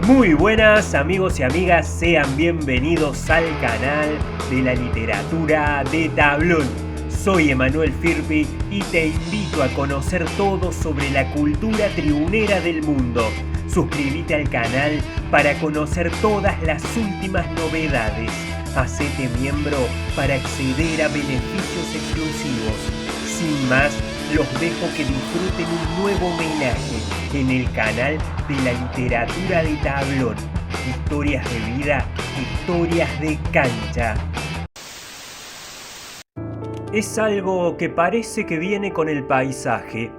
Muy buenas amigos y amigas, sean bienvenidos al canal de la literatura de tablón. Soy Emanuel Firpi y te invito a conocer todo sobre la cultura tribunera del mundo. Suscríbete al canal para conocer todas las últimas novedades. Hacete miembro para acceder a beneficios exclusivos. Sin más, los dejo que disfruten un nuevo homenaje en el canal de la literatura de tablón. Historias de vida, historias de cancha. Es algo que parece que viene con el paisaje.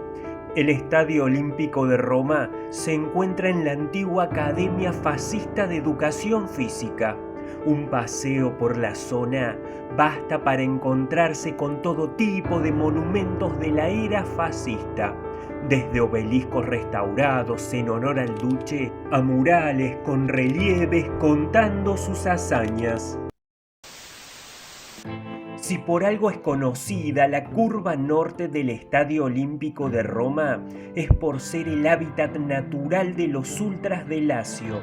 El Estadio Olímpico de Roma se encuentra en la antigua Academia Fascista de Educación Física. Un paseo por la zona basta para encontrarse con todo tipo de monumentos de la era fascista, desde obeliscos restaurados en honor al duce a murales con relieves contando sus hazañas. Si por algo es conocida la curva norte del Estadio Olímpico de Roma, es por ser el hábitat natural de los ultras de Lazio.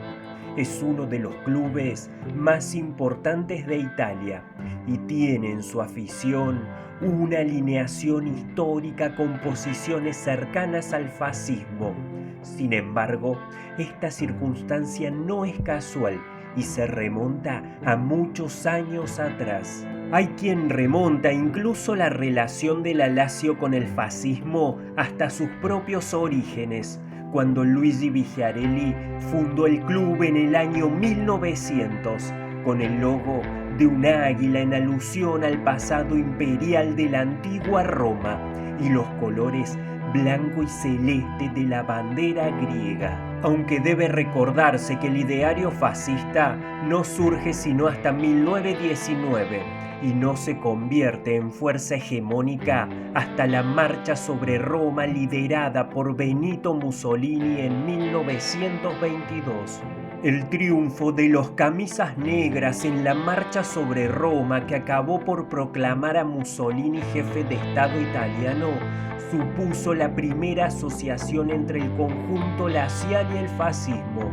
Es uno de los clubes más importantes de Italia y tiene en su afición una alineación histórica con posiciones cercanas al fascismo. Sin embargo, esta circunstancia no es casual y se remonta a muchos años atrás. Hay quien remonta incluso la relación de la Lazio con el fascismo hasta sus propios orígenes, cuando Luigi Vigiarelli fundó el club en el año 1900, con el logo de un águila en alusión al pasado imperial de la antigua Roma y los colores blanco y celeste de la bandera griega. Aunque debe recordarse que el ideario fascista no surge sino hasta 1919 y no se convierte en fuerza hegemónica hasta la marcha sobre Roma liderada por Benito Mussolini en 1922. El triunfo de los camisas negras en la marcha sobre Roma, que acabó por proclamar a Mussolini jefe de Estado italiano, supuso la primera asociación entre el conjunto lazial y el fascismo.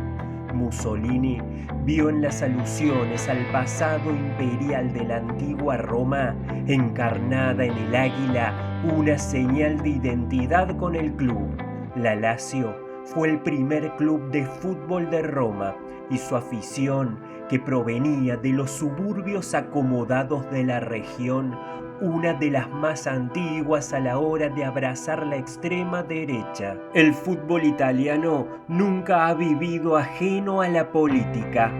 Mussolini vio en las alusiones al pasado imperial de la antigua Roma, encarnada en el águila, una señal de identidad con el club. La Lazio fue el primer club de fútbol de Roma y su afición, que provenía de los suburbios acomodados de la región, una de las más antiguas a la hora de abrazar la extrema derecha. El fútbol italiano nunca ha vivido ajeno a la política.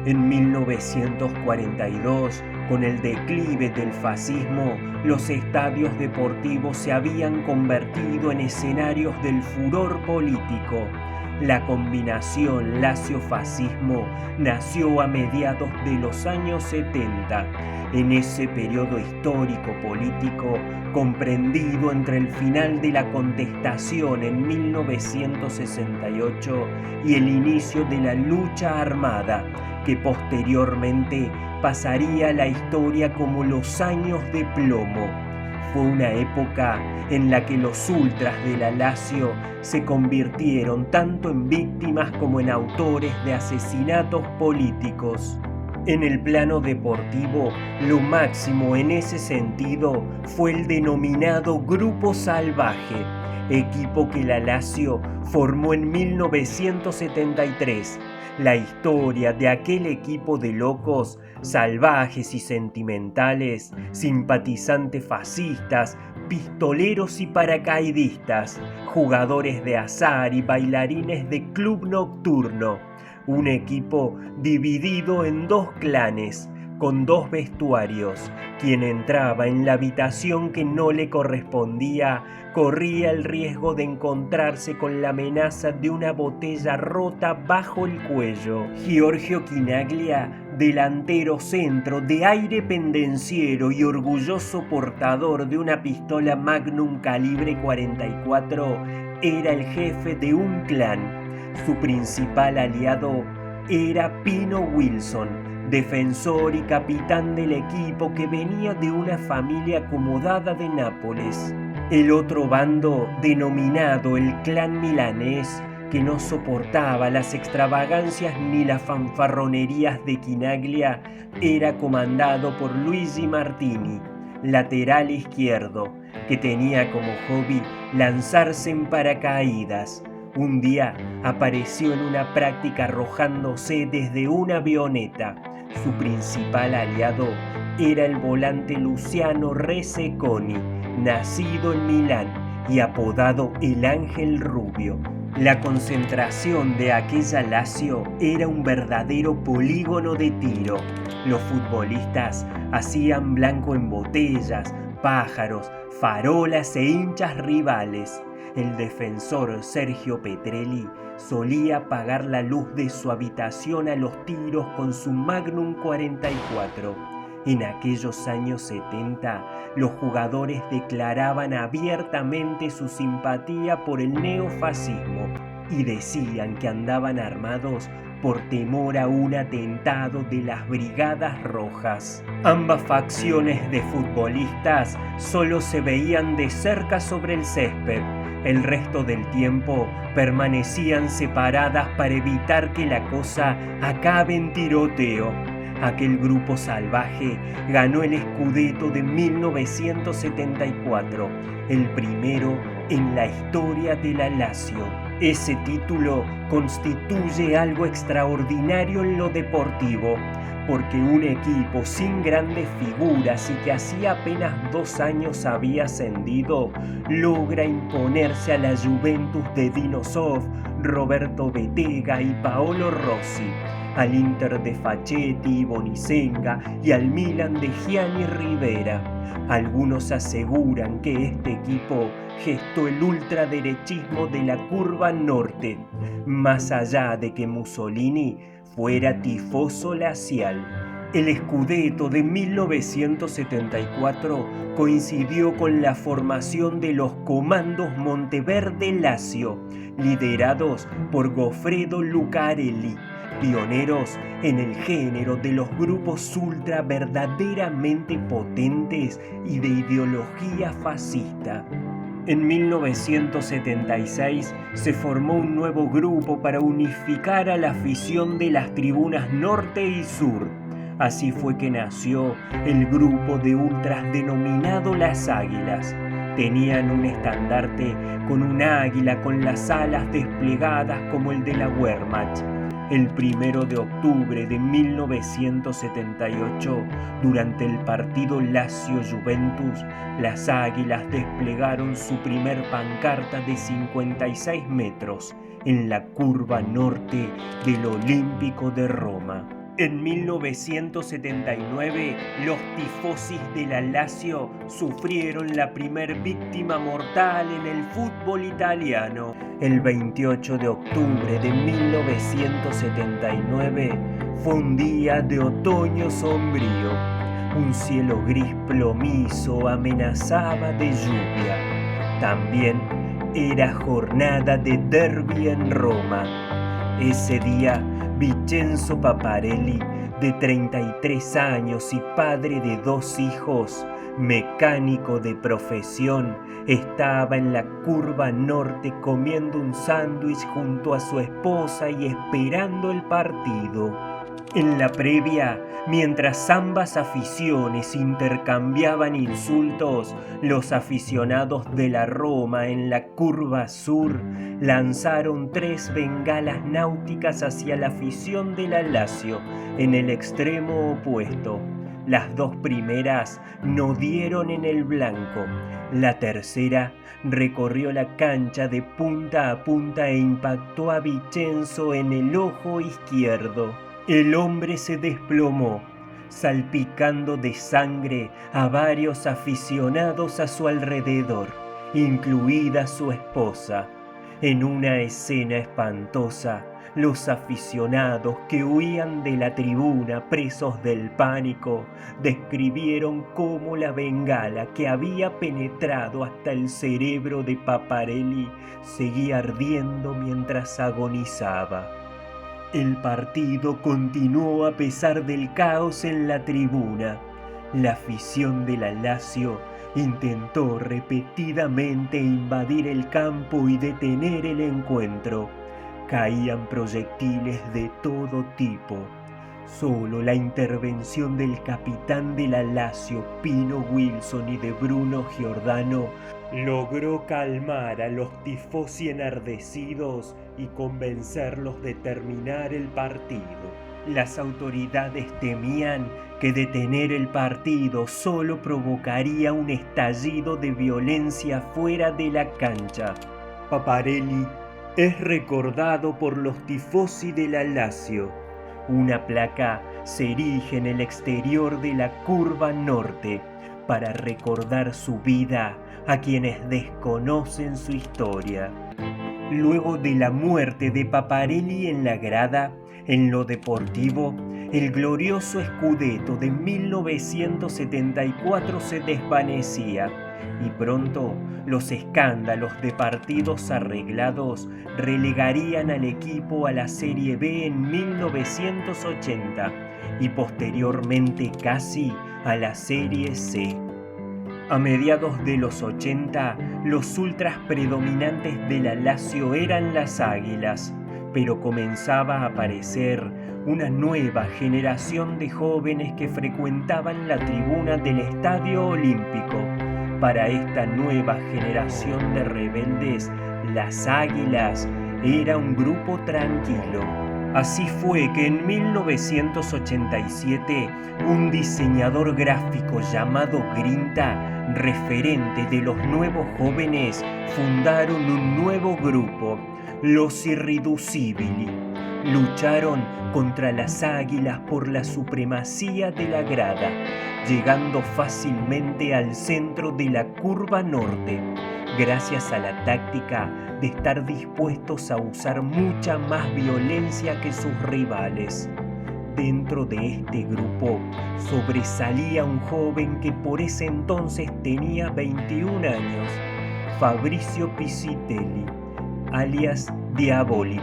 En 1942, con el declive del fascismo, los estadios deportivos se habían convertido en escenarios del furor político. La combinación Lazio-fascismo nació a mediados de los años 70. En ese periodo histórico político, comprendido entre el final de la contestación en 1968 y el inicio de la lucha armada, que posteriormente pasaría a la historia como los años de plomo. Fue una época en la que los ultras de la Lazio se convirtieron tanto en víctimas como en autores de asesinatos políticos. En el plano deportivo, lo máximo en ese sentido fue el denominado Grupo Salvaje, equipo que la Lazio formó en 1973. La historia de aquel equipo de locos, salvajes y sentimentales, simpatizantes fascistas, pistoleros y paracaidistas, jugadores de azar y bailarines de club nocturno. Un equipo dividido en dos clanes, con dos vestuarios. Quien entraba en la habitación que no le correspondía corría el riesgo de encontrarse con la amenaza de una botella rota bajo el cuello. Giorgio Chinaglia, delantero centro de aire pendenciero y orgulloso portador de una pistola Magnum calibre 44, era el jefe de un clan. Su principal aliado era Pino Wilson, defensor y capitán del equipo que venía de una familia acomodada de Nápoles. El otro bando, denominado el Clan Milanés, que no soportaba las extravagancias ni las fanfarronerías de Chinaglia, era comandado por Luigi Martini, lateral izquierdo, que tenía como hobby lanzarse en paracaídas. Un día apareció en una práctica arrojándose desde una avioneta. Su principal aliado era el volante Luciano Reseconi, nacido en Milán y apodado el Ángel Rubio. La concentración de aquella Lazio era un verdadero polígono de tiro. Los futbolistas hacían blanco en botellas, pájaros, farolas e hinchas rivales. El defensor Sergio Petrelli solía apagar la luz de su habitación a los tiros con su Magnum 44. En aquellos años 70, los jugadores declaraban abiertamente su simpatía por el neofascismo y decían que andaban armados por temor a un atentado de las Brigadas Rojas. Ambas facciones de futbolistas solo se veían de cerca sobre el césped. El resto del tiempo permanecían separadas para evitar que la cosa acabe en tiroteo. Aquel grupo salvaje ganó el Scudetto de 1974, el primero en la historia de la Lazio. Ese título constituye algo extraordinario en lo deportivo, porque un equipo sin grandes figuras y que hacía apenas 2 años había ascendido, logra imponerse a la Juventus de Dino Zoff, Roberto Bettega y Paolo Rossi, al Inter de Facchetti y Bonicenga y al Milan de Gianni Rivera. Algunos aseguran que este equipo gestó el ultraderechismo de la curva norte, más allá de que Mussolini fuera tifoso lazial. El Scudetto de 1974 coincidió con la formación de los Comandos Monteverde Lazio, liderados por Goffredo Lucarelli, pioneros en el género de los grupos ultra verdaderamente potentes y de ideología fascista. En 1976 se formó un nuevo grupo para unificar a la afición de las tribunas norte y sur. Así fue que nació el grupo de ultras denominado Las Águilas. Tenían un estandarte con un águila con las alas desplegadas como el de la Wehrmacht. El 1 de octubre de 1978, durante el partido Lazio-Juventus, las Águilas desplegaron su primer pancarta de 56 metros en la curva norte del Olímpico de Roma. En 1979, los tifosis de la Lazio sufrieron la primer víctima mortal en el fútbol italiano. El 28 de octubre de 1979 fue un día de otoño sombrío. Un cielo gris plomizo amenazaba de lluvia. También era jornada de derbi en Roma. Ese día, Vincenzo Paparelli, de 33 años y padre de 2 hijos, mecánico de profesión, estaba en la curva norte comiendo un sándwich junto a su esposa y esperando el partido. En la previa, mientras ambas aficiones intercambiaban insultos, los aficionados de la Roma en la curva sur lanzaron 3 bengalas náuticas hacia la afición de la Lazio en el extremo opuesto. Las 2 primeras no dieron en el blanco. La tercera recorrió la cancha de punta a punta e impactó a Vincenzo en el ojo izquierdo. El hombre se desplomó, salpicando de sangre a varios aficionados a su alrededor, incluida su esposa. En una escena espantosa, los aficionados que huían de la tribuna presos del pánico describieron cómo la bengala que había penetrado hasta el cerebro de Paparelli seguía ardiendo mientras agonizaba. El partido continuó a pesar del caos en la tribuna. La afición de la Lazio intentó repetidamente invadir el campo y detener el encuentro. Caían proyectiles de todo tipo. Solo la intervención del capitán de la Lazio, Pino Wilson, y de Bruno Giordano logró calmar a los tifosi enardecidos y convencerlos de terminar el partido. Las autoridades temían que detener el partido solo provocaría un estallido de violencia fuera de la cancha. Paparelli es recordado por los tifosi de la Lazio. Una placa se erige en el exterior de la curva norte para recordar su vida a quienes desconocen su historia. Luego de la muerte de Paparelli en la grada, en lo deportivo, el glorioso Scudetto de 1974 se desvanecía y pronto los escándalos de partidos arreglados relegarían al equipo a la Serie B en 1980 y posteriormente casi a la Serie C. A mediados de los 80, los ultras predominantes de la Lazio eran las Águilas, pero comenzaba a aparecer una nueva generación de jóvenes que frecuentaban la tribuna del Estadio Olímpico. Para esta nueva generación de rebeldes, las Águilas era un grupo tranquilo. Así fue que en 1987, un diseñador gráfico llamado Grinta, referente de los nuevos jóvenes, fundaron un nuevo grupo, los Irriducibili. Lucharon contra las Águilas por la supremacía de la grada, llegando fácilmente al centro de la curva norte, gracias a la táctica de estar dispuestos a usar mucha más violencia que sus rivales. Dentro de este grupo sobresalía un joven que por ese entonces tenía 21 años, Fabrizio Pisitelli, alias Diabolic.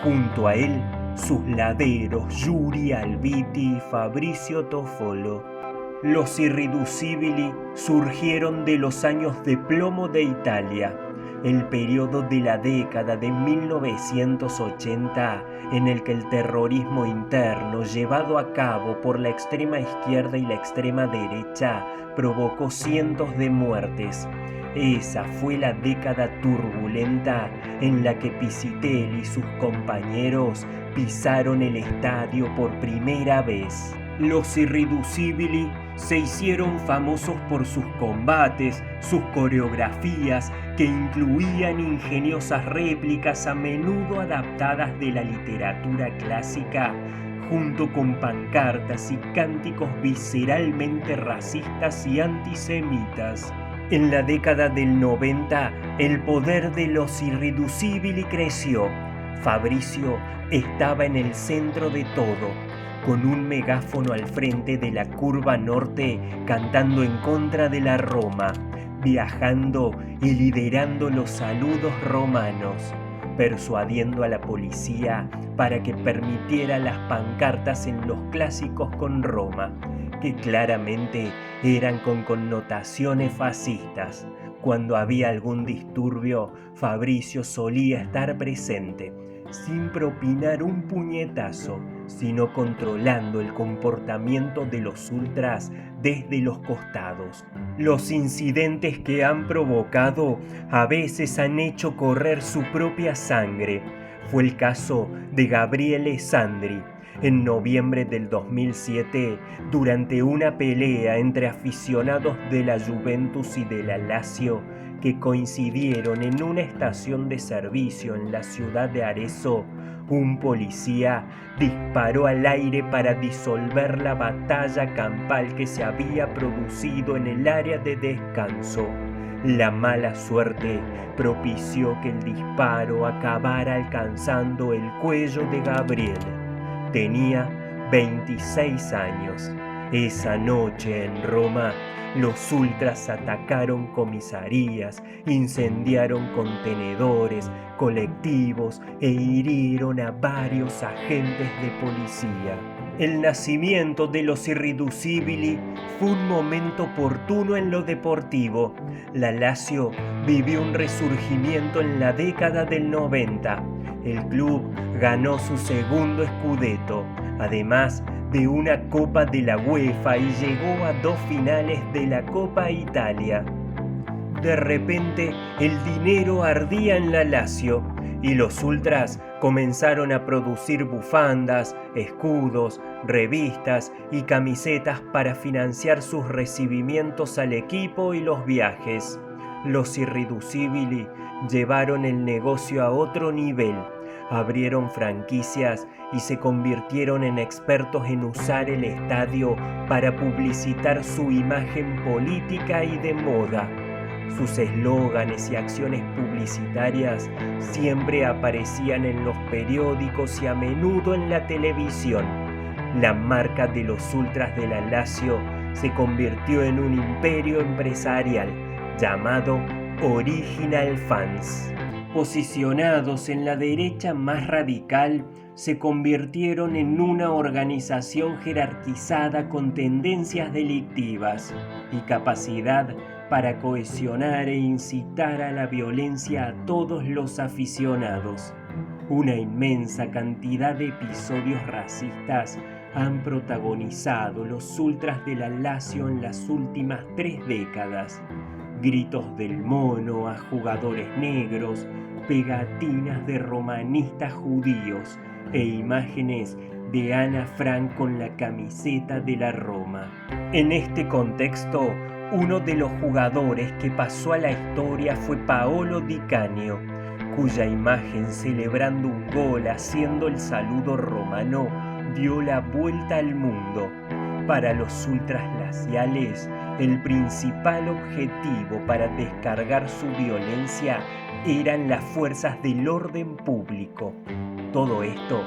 Junto a él, sus laderos Yuri Albiti y Fabrizio Toffolo. Los Irriducibili surgieron de los años de plomo de Italia, el periodo de la década de 1980 en el que el terrorismo interno llevado a cabo por la extrema izquierda y la extrema derecha provocó cientos de muertes. Esa fue la década turbulenta en la que Pisitelli y sus compañeros pisaron el estadio por primera vez. Los Irriducibili se hicieron famosos por sus combates, sus coreografías que incluían ingeniosas réplicas a menudo adaptadas de la literatura clásica, junto con pancartas y cánticos visceralmente racistas y antisemitas. En la década del 90, el poder de los Irriducibili creció. Fabrizio estaba en el centro de todo, con un megáfono al frente de la curva norte, cantando en contra de la Roma, viajando y liderando los saludos romanos, persuadiendo a la policía para que permitiera las pancartas en los clásicos con Roma, que claramente eran con connotaciones fascistas. Cuando había algún disturbio, Fabrizio solía estar presente, sin propinar un puñetazo, sino controlando el comportamiento de los ultras desde los costados. Los incidentes que han provocado a veces han hecho correr su propia sangre. Fue el caso de Gabriele Sandri, en noviembre del 2007, durante una pelea entre aficionados de la Juventus y de la Lazio que coincidieron en una estación de servicio en la ciudad de Arezzo. Un policía disparó al aire para disolver la batalla campal que se había producido en el área de descanso. La mala suerte propició que el disparo acabara alcanzando el cuello de Gabriele. Tenía 26 años. Esa noche en Roma, los ultras atacaron comisarías, incendiaron contenedores, colectivos e hirieron a varios agentes de policía. El nacimiento de los Irriducibili fue un momento oportuno en lo deportivo. La Lazio vivió un resurgimiento en la década del 90. el club ganó su segundo scudetto, además de una Copa de la UEFA, y llegó a 2 finales de la Copa Italia. De repente, el dinero ardía en la Lazio y los ultras comenzaron a producir bufandas, escudos, revistas y camisetas para financiar sus recibimientos al equipo y los viajes. Los Irriducibili llevaron el negocio a otro nivel, abrieron franquicias y se convirtieron en expertos en usar el estadio para publicitar su imagen política y de moda. Sus eslóganes y acciones publicitarias siempre aparecían en los periódicos y a menudo en la televisión. La marca de los ultras de la Lazio se convirtió en un imperio empresarial llamado Original Fans. Posicionados en la derecha más radical, se convirtieron en una organización jerarquizada con tendencias delictivas y capacidad para cohesionar e incitar a la violencia a todos los aficionados. Una inmensa cantidad de episodios racistas han protagonizado los ultras de la Lazio en las últimas 3 décadas. Gritos del mono a jugadores negros, pegatinas de romanistas judíos e imágenes de Ana Frank con la camiseta de la Roma. En este contexto, uno de los jugadores que pasó a la historia fue Paolo Di Canio, cuya imagen celebrando un gol haciendo el saludo romano dio la vuelta al mundo. Para los ultras laziales, el principal objetivo para descargar su violencia eran las fuerzas del orden público. Todo esto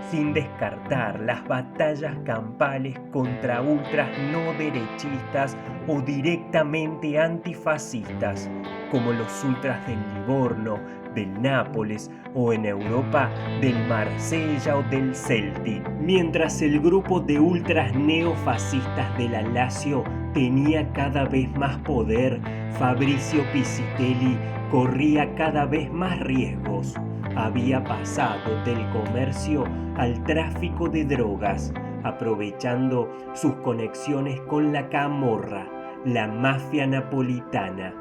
sin descartar las batallas campales contra ultras no derechistas o directamente antifascistas, como los ultras del Livorno, del Nápoles o en Europa del Marsella o del Celtic. Mientras el grupo de ultras neofascistas de la Lazio tenía cada vez más poder, Fabrizio Pisitelli corría cada vez más riesgos. Había pasado del comercio al tráfico de drogas, aprovechando sus conexiones con la camorra, la mafia napolitana.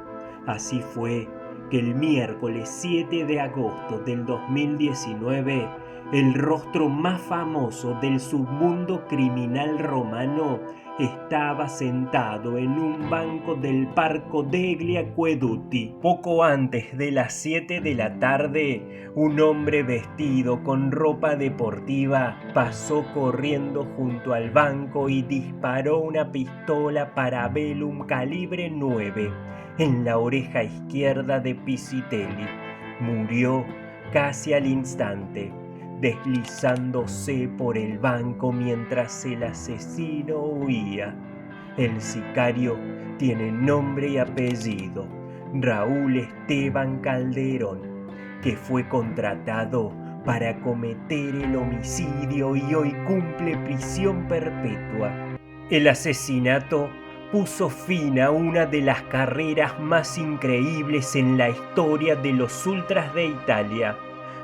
Así fue que el miércoles 7 de agosto del 2019, el rostro más famoso del submundo criminal romano estaba sentado en un banco del Parco degli Acqueduti. Poco antes de las 7 de la tarde, un hombre vestido con ropa deportiva pasó corriendo junto al banco y disparó una pistola Parabellum calibre 9 en la oreja izquierda de Pisitelli. Murió casi al instante, deslizándose por el banco mientras el asesino huía. El sicario tiene nombre y apellido: Raúl Esteban Calderón, que fue contratado para cometer el homicidio y hoy cumple prisión perpetua. El asesinato puso fin a una de las carreras más increíbles en la historia de los ultras de Italia.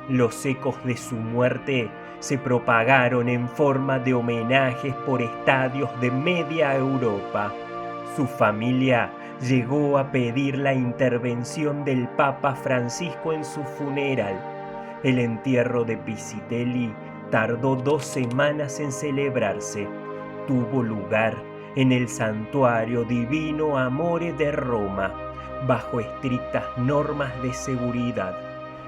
Los ecos de su muerte se propagaron en forma de homenajes por estadios de media Europa. Su familia llegó a pedir la intervención del Papa Francisco en su funeral. El entierro de Pisitelli tardó 2 semanas en celebrarse. Tuvo lugar en el Santuario Divino Amore de Roma, bajo estrictas normas de seguridad.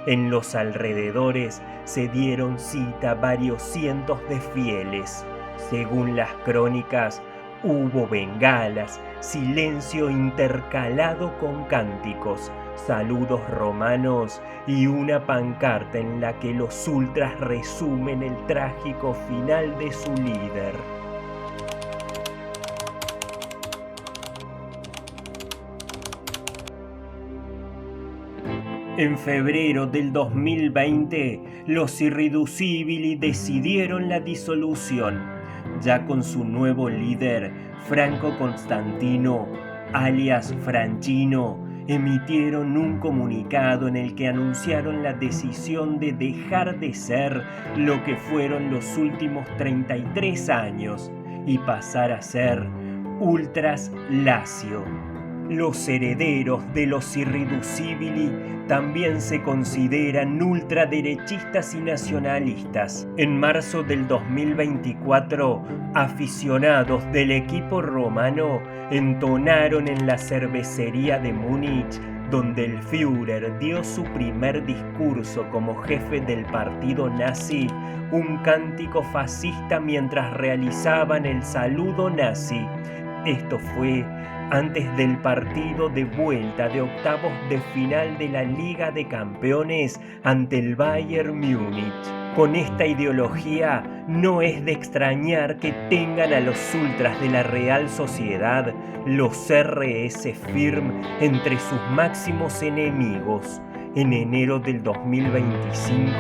En los alrededores se dieron cita varios cientos de fieles. Según las crónicas, hubo bengalas, silencio intercalado con cánticos, saludos romanos y una pancarta en la que los ultras resumen el trágico final de su líder. En febrero del 2020, los Irriducibili decidieron la disolución, ya con su nuevo líder, Franco Constantino, alias Franchino, emitieron un comunicado en el que anunciaron la decisión de dejar de ser lo que fueron los últimos 33 años y pasar a ser Ultras Lazio. Los herederos de los Irriducibili también se consideran ultraderechistas y nacionalistas. En marzo del 2024, aficionados del equipo romano entonaron en la cervecería de Múnich, donde el Führer dio su primer discurso como jefe del partido nazi, un cántico fascista mientras realizaban el saludo nazi. Esto fue antes del partido de vuelta de octavos de final de la Liga de Campeones ante el Bayern Múnich. Con esta ideología no es de extrañar que tengan a los ultras de la Real Sociedad, los RS Firm, entre sus máximos enemigos. En enero del 2025,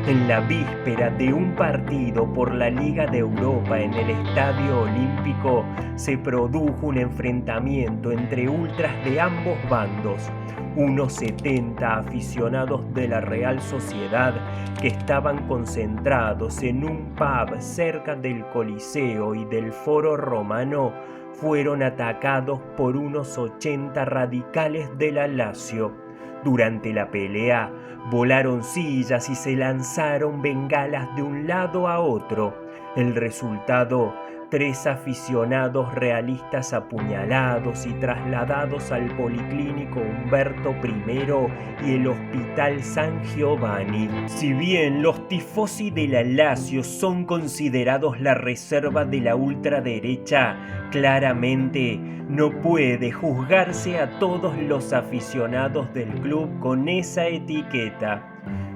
en la víspera de un partido por la Liga de Europa en el Estadio Olímpico, se produjo un enfrentamiento entre ultras de ambos bandos. Unos 70 aficionados de la Real Sociedad que estaban concentrados en un pub cerca del Coliseo y del Foro Romano fueron atacados por unos 80 radicales de la Lazio. Durante la pelea, volaron sillas y se lanzaron bengalas de un lado a otro. El resultado: 3 aficionados realistas apuñalados y trasladados al Policlínico Umberto I y el Hospital San Giovanni. Si bien los tifosi de la Lazio son considerados la reserva de la ultraderecha, claramente no puede juzgarse a todos los aficionados del club con esa etiqueta.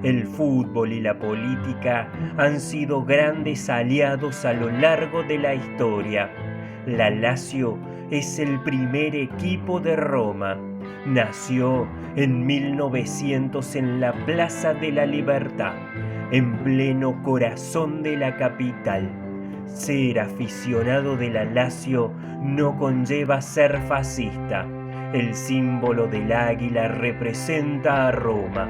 El fútbol y la política han sido grandes aliados a lo largo de la historia. La Lazio es el primer equipo de Roma. Nació en 1900 en la Plaza de la Libertad, en pleno corazón de la capital. Ser aficionado de la Lazio no conlleva ser fascista. El símbolo del águila representa a Roma.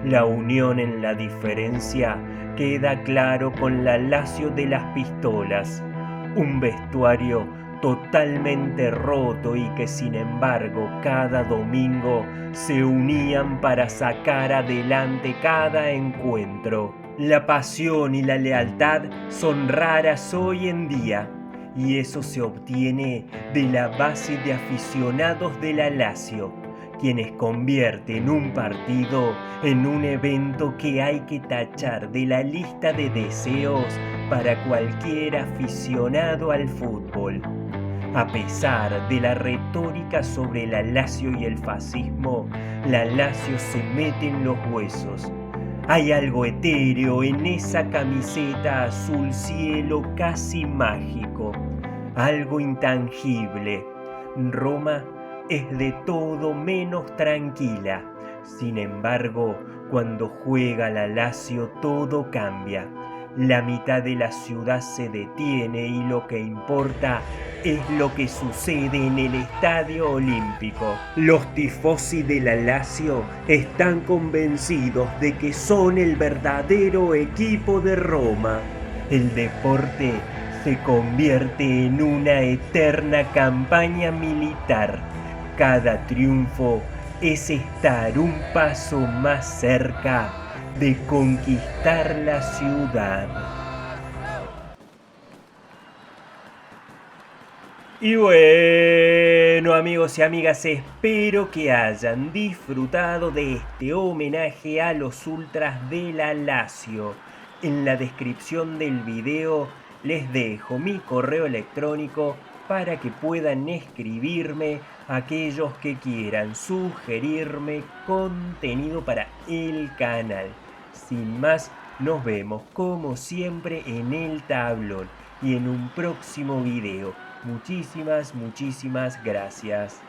La unión en la diferencia queda claro con la Lazio de las pistolas. Un vestuario totalmente roto y que sin embargo cada domingo se unían para sacar adelante cada encuentro. La pasión y la lealtad son raras hoy en día, y eso se obtiene de la base de aficionados de la Lazio, quienes convierten un partido en un evento que hay que tachar de la lista de deseos para cualquier aficionado al fútbol. A pesar de la retórica sobre la Lazio y el fascismo, la Lazio se mete en los huesos. Hay algo etéreo en esa camiseta azul cielo casi mágico, algo intangible. Roma es de todo menos tranquila. Sin embargo, cuando juega la Lazio todo cambia. La mitad de la ciudad se detiene y lo que importa es lo que sucede en el Estadio Olímpico. Los tifosi de la Lazio están convencidos de que son el verdadero equipo de Roma. El deporte se convierte en una eterna campaña militar. Cada triunfo es estar un paso más cerca de conquistar la ciudad. Y bueno, amigos y amigas, espero que hayan disfrutado de este homenaje a los ultras de la Lazio. En la descripción del video les dejo mi correo electrónico para que puedan escribirme aquellos que quieran sugerirme contenido para el canal. Sin más, nos vemos como siempre en el tablón y en un próximo video. Muchísimas gracias.